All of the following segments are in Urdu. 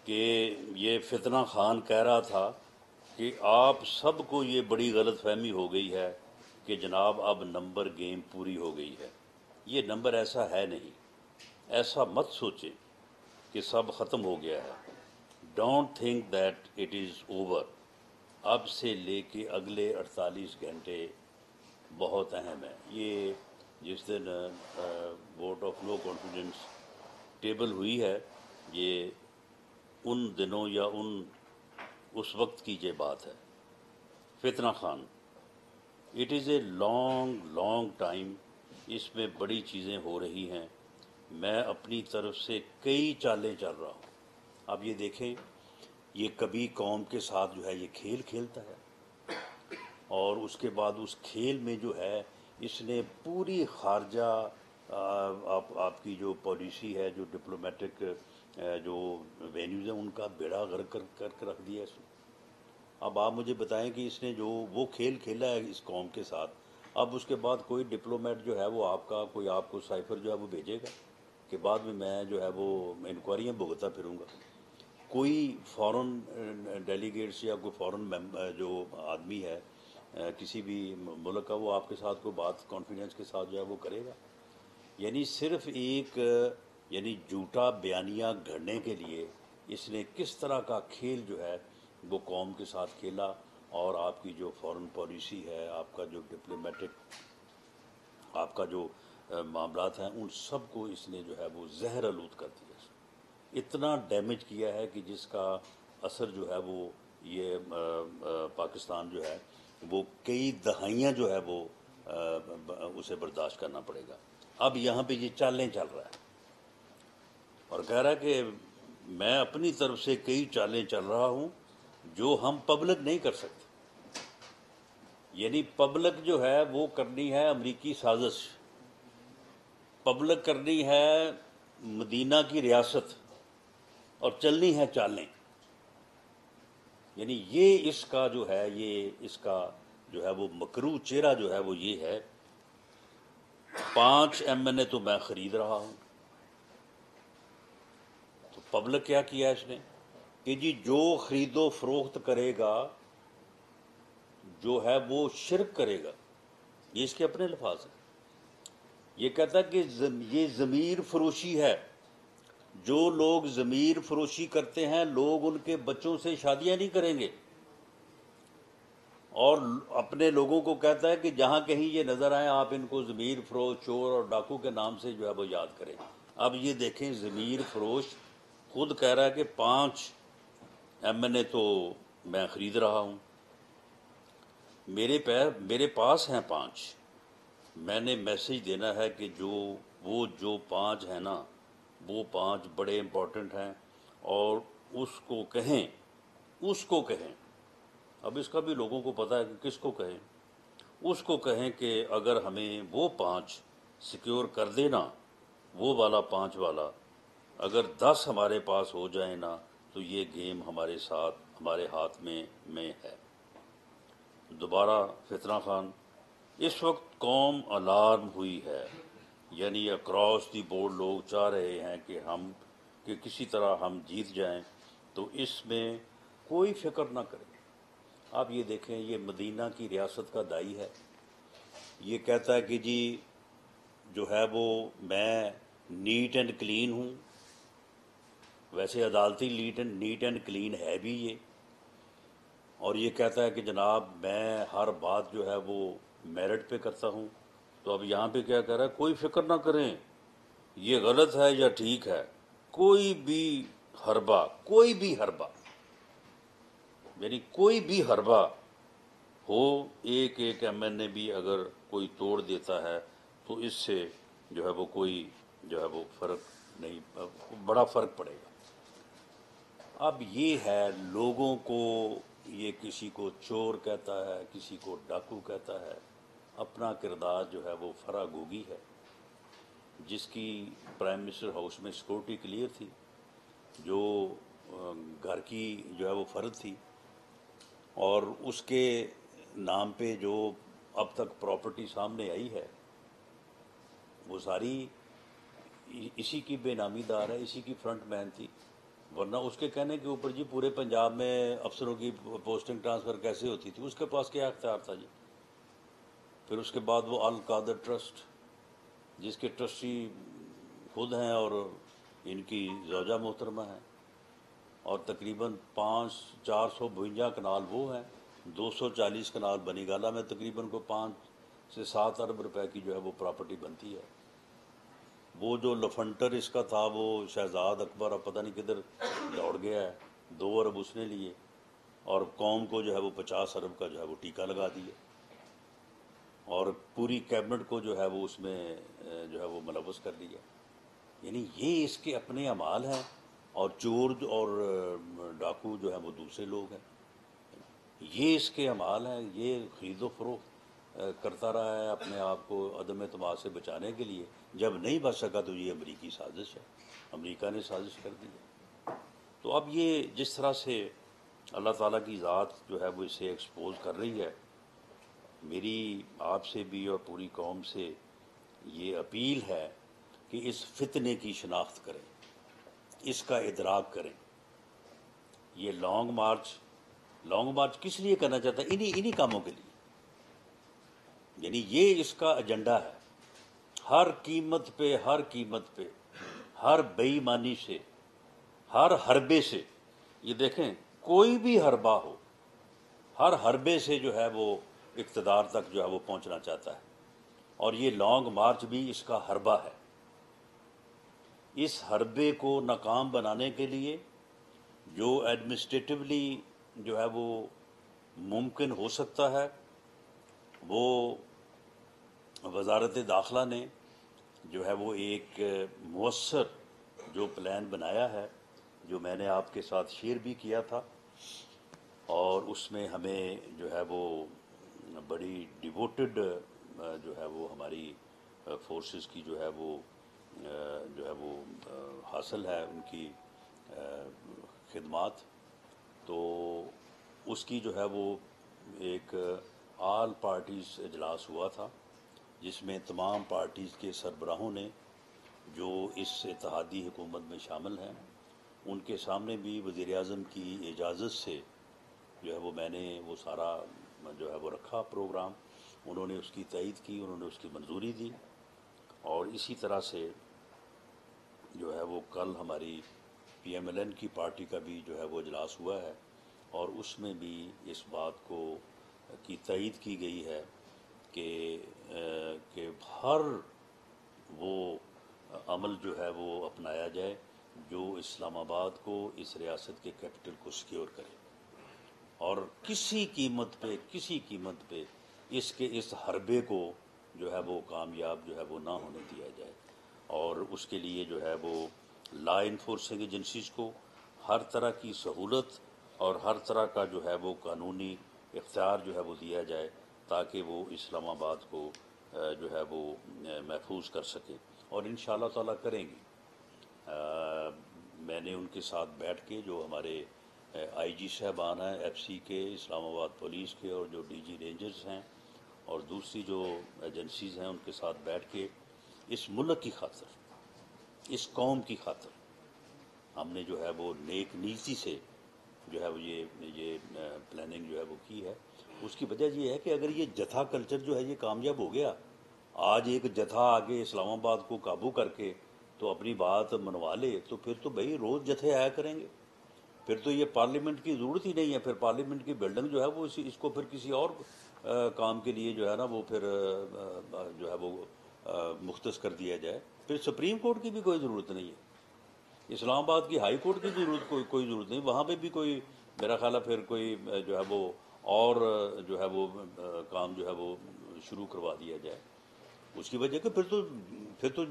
کہ یہ فتنہ خان کہہ رہا تھا کہ آپ سب کو یہ بڑی غلط فہمی ہو گئی ہے کہ جناب اب نمبر گیم پوری ہو گئی ہے. یہ نمبر ایسا ہے نہیں. ایسا مت سوچیں کہ سب ختم ہو گیا ہے. Don't think that it is over. اب سے لے کے اگلے 48 گھنٹے بہت اہم ہے. یہ جس دن vote of no confidence table ہوئی ہے، یہ ان دنوں یا اس وقت کی یہ بات ہے. فتنہ Khan, it is a long long time. اس میں بڑی چیزیں ہو رہی ہیں. میں اپنی طرف سے کئی چالیں چل رہا ہوں. اب یہ دیکھیں، یہ کبھی قوم کے ساتھ جو ہے یہ کھیل کھیلتا ہے، اور اس کے بعد اس کھیل میں جو ہے اس نے پوری خارجہ آپ کی جو پالیسی ہے، جو ڈپلومیٹک جو وینیوز ہیں، ان کا بیڑا غرق کر کے رکھ دیا اس نے. اب آپ مجھے بتائیں کہ اس نے جو وہ کھیل کھیلا ہے اس قوم کے ساتھ، اب اس کے بعد کوئی ڈپلومیٹ جو ہے وہ کوئی آپ کو سائفر جو ہے وہ بھیجے گا کہ بعد میں جو ہے وہ انکوائریاں بھگتتا پھروں گا؟ کوئی فورن ڈیلیگیٹس یا کوئی فورن جو آدمی ہے کسی بھی ملک کا، وہ آپ کے ساتھ کوئی بات کانفیڈنس کے ساتھ جو ہے وہ کرے گا؟ یعنی صرف ایک جھوٹا بیانیہ گھڑنے کے لیے اس نے کس طرح کا کھیل جو ہے وہ قوم کے ساتھ کھیلا. اور آپ کی جو فورن پالیسی ہے، آپ کا جو ڈپلومیٹک آپ کا جو معاملات ہیں، ان سب کو اس نے جو ہے وہ زہر آلود کر دیا. اتنا ڈیمیج کیا ہے کہ جس کا اثر جو ہے وہ یہ پاکستان جو ہے وہ کئی دہائیاں جو ہے وہ اسے برداشت کرنا پڑے گا. اب یہاں پہ یہ چالیں چل رہا ہے اور کہہ رہا ہے کہ میں اپنی طرف سے کئی چالیں چل رہا ہوں جو ہم پبلک نہیں کر سکتے. یعنی پبلک جو ہے وہ کرنی ہے امریکی سازش، پبلک کرنی ہے مدینہ کی ریاست، اور چلنی ہے چالیں. یعنی یہ اس کا جو ہے یہ اس کا جو ہے وہ مکروہ چہرہ جو ہے وہ یہ ہے. 5 MNA تو میں خرید رہا ہوں. تو پبلک کیا کیا اس نے کہ جی جو خرید و فروخت کرے گا جو ہے وہ شرک کرے گا. یہ اس کے اپنے الفاظ ہیں. یہ کہتا ہے کہ یہ ضمیر فروشی ہے. جو لوگ ضمیر فروشی کرتے ہیں، لوگ ان کے بچوں سے شادیاں نہیں کریں گے. اور اپنے لوگوں کو کہتا ہے کہ جہاں کہیں یہ نظر آئے آپ ان کو ضمیر فروش، چور اور ڈاکو کے نام سے جو ہے وہ یاد کریں. اب یہ دیکھیں، ضمیر فروش خود کہہ رہا ہے کہ 5 MNA تو میں خرید رہا ہوں. میرے پاس ہیں 5. میں نے میسج دینا ہے کہ جو 5 ہیں نا، وہ 5 بڑے امپورٹنٹ ہیں، اور اس کو کہیں. اب اس کا بھی لوگوں کو پتہ ہے کہ کس کو کہیں. اس کو کہیں کہ اگر ہمیں وہ 5 سیکیور کر دینا، وہ والا 5 والا، اگر 10 ہمارے پاس ہو جائیں نا، تو یہ گیم ہمارے ہاتھ میں ہے. دوبارہ فتنہ خان، اس وقت قوم الارم ہوئی ہے. یعنی اکراس دی بورڈ لوگ چاہ رہے ہیں کہ کسی طرح ہم جیت جائیں. تو اس میں کوئی فکر نہ کریں. آپ یہ دیکھیں، یہ مدینہ کی ریاست کا دائی ہے. یہ کہتا ہے کہ جی جو ہے وہ میں نیٹ اینڈ کلین ہوں. ویسے عدالتی نیٹ اینڈ کلین ہے بھی یہ. اور یہ کہتا ہے کہ جناب میں ہر بات جو ہے وہ میرٹ پہ کرتا ہوں. تو اب یہاں پہ کیا کہہ رہا ہے؟ کوئی فکر نہ کریں، یہ غلط ہے یا ٹھیک ہے. کوئی بھی حربہ یعنی کوئی بھی حربہ ہو، ایک MNA بھی اگر کوئی توڑ دیتا ہے تو اس سے جو ہے وہ کوئی جو ہے وہ فرق نہیں، بڑا فرق پڑے گا. اب یہ ہے لوگوں کو، یہ کسی کو چور کہتا ہے، کسی کو ڈاکو کہتا ہے. اپنا کردار جو ہے وہ فرا گوگی ہے، جس کی پرائم منسٹر ہاؤس میں سیکورٹی کلیئر تھی، جو گھر کی جو ہے وہ فرد تھی، اور اس کے نام پہ جو اب تک پراپرٹی سامنے آئی ہے وہ ساری اسی کی بے نامی دار ہے، اسی کی فرنٹ مین تھی. ورنہ اس کے کہنے کے اوپر جی پورے پنجاب میں افسروں کی پوسٹنگ ٹرانسفر کیسے ہوتی تھی، اس کے پاس کیا اختیار تھا جی؟ پھر اس کے بعد وہ القادر ٹرسٹ، جس کے ٹرسٹی خود ہیں اور ان کی زوجہ محترمہ ہیں، اور تقریباً 452 کنال وہ ہیں، 240 کنال بنی گالہ میں تقریباً کو 5 سے 7 ارب روپے کی جو ہے وہ پراپرٹی بنتی ہے۔ وہ جو لفنٹر اس کا تھا وہ شہزاد اکبر، اب پتہ نہیں کدھر دوڑ گیا ہے، 2 ارب اس نے لیے اور قوم کو جو ہے وہ 50 ارب کا جو ہے وہ ٹیکہ لگا دیا، اور پوری کیبنٹ کو جو ہے وہ اس میں جو ہے وہ ملوث کر دیا۔ یعنی یہ اس کے اپنے اعمال ہیں، اور چور اور ڈاکو جو ہیں وہ دوسرے لوگ ہیں۔ یہ اس کے اعمال ہیں، یہ خرید و فروخت کرتا رہا ہے اپنے آپ کو عدم اعتماد سے بچانے کے لیے۔ جب نہیں بچ سکا تو یہ امریکی سازش ہے، امریکہ نے سازش کر دی ہے۔ تو اب یہ جس طرح سے اللہ تعالیٰ کی ذات جو ہے وہ اسے ایکسپوز کر رہی ہے، میری آپ سے بھی اور پوری قوم سے یہ اپیل ہے کہ اس فتنے کی شناخت کریں، اس کا ادراک کریں۔ یہ لانگ مارچ کس لیے کرنا چاہتا ہے؟ انہی کاموں کے لیے۔ یعنی یہ اس کا ایجنڈا ہے، ہر قیمت پہ ہر بے ایمانی سے، ہر حربے سے، یہ دیکھیں کوئی بھی حربہ ہو، ہر حربے سے جو ہے وہ اقتدار تک جو ہے وہ پہنچنا چاہتا ہے، اور یہ لانگ مارچ بھی اس کا حربہ ہے۔ اس حربے کو ناکام بنانے کے لیے جو ایڈمنسٹریٹولی جو ہے وہ ممکن ہو سکتا ہے، وہ وزارت داخلہ نے جو ہے وہ ایک مؤثر جو پلان بنایا ہے، جو میں نے آپ کے ساتھ شیئر بھی کیا تھا، اور اس میں ہمیں جو ہے وہ بڑی ڈیووٹڈ جو ہے وہ ہماری فورسز کی جو ہے وہ حاصل ہے ان کی خدمات۔ تو اس کی جو ہے وہ ایک آل پارٹیز اجلاس ہوا تھا، جس میں تمام پارٹیز کے سربراہوں نے جو اس اتحادی حکومت میں شامل ہیں، ان کے سامنے بھی وزیر اعظم کی اجازت سے جو ہے وہ میں نے وہ سارا جو ہے وہ رکھا پروگرام، انہوں نے اس کی تائید کی، انہوں نے اس کی منظوری دی، اور اسی طرح سے جو ہے وہ کل ہماری پی ایم ایل این کی پارٹی کا بھی جو ہے وہ اجلاس ہوا ہے، اور اس میں بھی اس بات کو کی تائید کی گئی ہے کہ ہر وہ عمل جو ہے وہ اپنایا جائے جو اسلام آباد کو، اس ریاست کے کیپٹل کو سیکیور کرے، اور کسی قیمت پہ اس حربے کو جو ہے وہ کامیاب جو ہے وہ نہ ہونے دیا جائے، اور اس کے لیے جو ہے وہ لا انفورسنگ ایجنسیز کو ہر طرح کی سہولت اور ہر طرح کا جو ہے وہ قانونی اختیار جو ہے وہ دیا جائے، تاکہ وہ اسلام آباد کو جو ہے وہ محفوظ کر سکے، اور انشاءاللہ تعالیٰ کریں گے۔ میں نے ان کے ساتھ بیٹھ کے، جو ہمارے آئی جی صاحبان ہیں ایف سی کے، اسلام آباد پولیس کے، اور جو ڈی جی رینجرز ہیں اور دوسری جو ایجنسیز ہیں، ان کے ساتھ بیٹھ کے اس ملک کی خاطر، اس قوم کی خاطر ہم نے جو ہے وہ نیک نیتی سے جو ہے وہ یہ پلاننگ جو ہے وہ کی ہے۔ اس کی وجہ یہ ہے کہ اگر یہ جتھا کلچر جو ہے یہ کامیاب ہو گیا، آج ایک جتھا آگے اسلام آباد کو قابو کر کے تو اپنی بات منوا لے، تو پھر تو بھائی روز جتھے آیا کریں گے، پھر تو یہ پارلیمنٹ کی ضرورت ہی نہیں ہے، پھر پارلیمنٹ کی بلڈنگ جو ہے وہ اس کو پھر کسی اور کام کے لیے جو ہے نا وہ پھر جو ہے وہ مختص کر دیا جائے، پھر سپریم کورٹ کی بھی کوئی ضرورت نہیں ہے، اسلام آباد کی ہائی کورٹ کی ضرورت کوئی ضرورت نہیں، وہاں پہ بھی کوئی میرا خیال ہے پھر کوئی جو ہے وہ اور جو ہے وہ کام جو ہے وہ شروع کروا دیا جائے۔ اس کی وجہ کہ پھر تو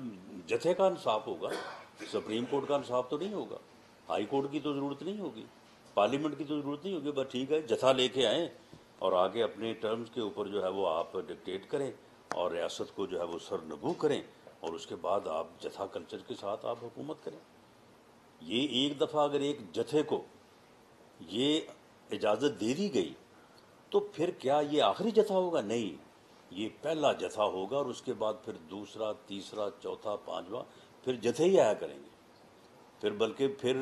جتھے کا انصاف ہوگا، سپریم کورٹ کا انصاف تو نہیں ہوگا، ہائی کورٹ کی تو ضرورت نہیں ہوگی، پارلیمنٹ کی تو ضرورت نہیں ہوگی، بس ٹھیک ہے جتھا لے کے آئیں اور آگے اپنے ٹرمز کے اوپر جو ہے وہ آپ ڈکٹیٹ کریں اور ریاست کو جو ہے وہ سرنگو کریں، اور اس کے بعد آپ جتھا کلچر کے ساتھ آپ حکومت کریں۔ یہ ایک دفعہ اگر ایک جتھے کو یہ اجازت دے دی گئی تو پھر کیا یہ آخری جتھا ہوگا؟ نہیں، یہ پہلا جتھا ہوگا، اور اس کے بعد پھر دوسرا، تیسرا، چوتھا، پانچواں، پھر جتھے ہی آیا کریں گے، پھر بلکہ پھر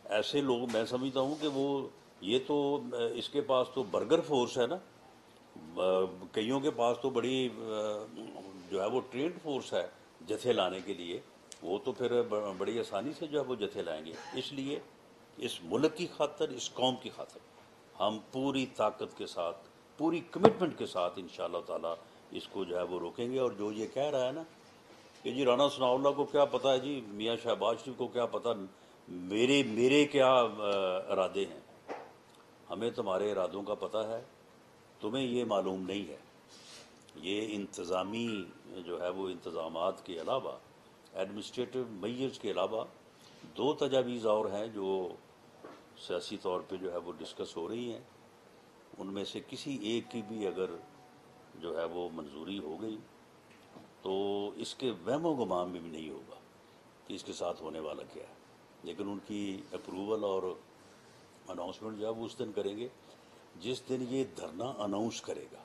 ایسے لوگ میں سمجھتا ہوں کہ وہ یہ تو اس کے پاس تو برگر فورس ہے نا، کئیوں کے پاس تو بڑی جو ہے وہ ٹرینڈ فورس ہے جتھے لانے کے لیے، وہ تو پھر بڑی آسانی سے جو ہے وہ جتھے لائیں گے۔ اس لیے اس ملک کی خاطر، اس قوم کی خاطر ہم پوری طاقت کے ساتھ، پوری کمٹمنٹ کے ساتھ انشاءاللہ تعالی اس کو جو ہے وہ روکیں گے۔ اور جو یہ کہہ رہا ہے نا کہ جی رانا ثناء اللہ کو کیا پتہ ہے، جی میاں شہباز شریف کو کیا پتہ میرے کیا ارادے ہیں، ہمیں تمہارے ارادوں کا پتہ ہے، تمہیں یہ معلوم نہیں ہے۔ یہ انتظامی جو ہے وہ انتظامات کے علاوہ، ایڈمنسٹریٹو میئرز کے علاوہ دو تجاویز اور ہیں جو سیاسی طور پہ جو ہے وہ ڈسکس ہو رہی ہیں، ان میں سے کسی ایک کی بھی اگر جو ہے وہ منظوری ہو گئی تو اس کے وہم و گمان میں بھی نہیں ہوگا کہ اس کے ساتھ ہونے والا کیا ہے، لیکن ان کی اپروول اور اناؤنسمنٹ جو ہے وہ اس دن کریں گے جس دن یہ دھرنا اناؤنس کرے گا۔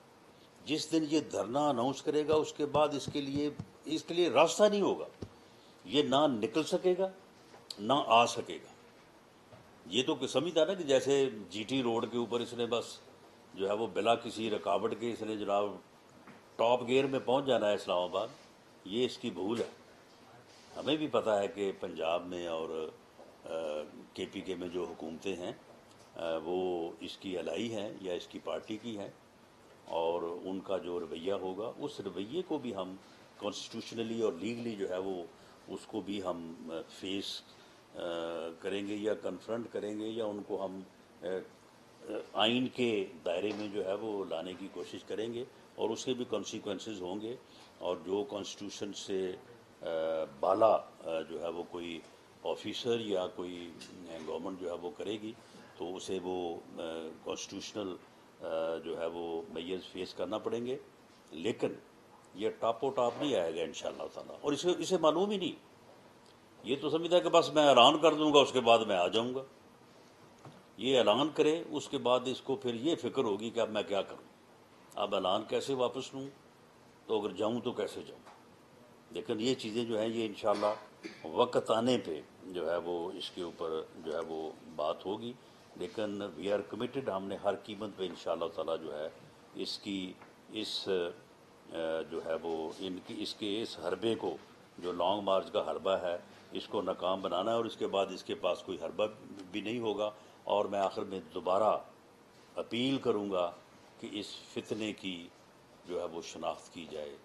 جس دن یہ دھرنا اناؤنس کرے گا اس کے بعد اس کے لیے راستہ نہیں ہوگا، یہ نہ نکل سکے گا نہ آ سکے گا۔ یہ تو سمجھتا نا کہ جیسے جی ٹی روڈ کے اوپر اس نے بس جو ہے وہ بلا کسی رکاوٹ کے اس نے جناب ٹاپ گیئر میں پہنچ جانا ہے اسلام آباد، یہ اس کی بھول ہے۔ ہمیں بھی پتہ ہے کہ پنجاب میں اور کے پی کے میں جو حکومتیں ہیں وہ اس کی الائی ہیں یا اس کی پارٹی کی ہیں، اور ان کا جو رویہ ہوگا اس رویے کو بھی ہم کانسٹیٹیوشنلی اور لیگلی جو ہے وہ اس کو بھی ہم فیس کریں گے یا کنفرنٹ کریں گے، یا ان کو ہم آئین کے دائرے میں جو ہے وہ لانے کی کوشش کریں گے، اور اس کے بھی کانسیکوینسز ہوں گے۔ اور جو کانسٹیٹیوشن سے بالا جو ہے وہ کوئی آفیسر یا کوئی گورنمنٹ جو ہے وہ کرے گی تو اسے وہ کانسٹیٹیوشنل جو ہے وہ میئرز فیس کرنا پڑیں گے، لیکن یہ ٹاپ و ٹاپ نہیں آئے گا انشاءاللہ تعالیٰ۔ اور اسے معلوم ہی نہیں، یہ تو سمجھتا ہے کہ بس میں اعلان کر دوں گا اس کے بعد میں آ جاؤں گا۔ یہ اعلان کرے اس کے بعد اس کو پھر یہ فکر ہوگی کہ اب میں کیا کروں، اب اعلان کیسے واپس لوں، تو اگر جاؤں تو کیسے جاؤں۔ لیکن یہ چیزیں جو ہیں یہ انشاءاللہ وقت آنے پہ جو ہے وہ اس کے اوپر جو ہے وہ بات ہوگی، لیکن وی آر کمیٹڈ، ہم نے ہر قیمت پہ انشاءاللہ تعالیٰ جو ہے اس جو ہے وہ اس کے اس حربے کو، جو لانگ مارچ کا حربہ ہے، اس کو ناکام بنانا ہے، اور اس کے بعد اس کے پاس کوئی حربہ بھی نہیں ہوگا۔ اور میں آخر میں دوبارہ اپیل کروں گا کہ اس فتنے کی جو ہے وہ شناخت کی جائے،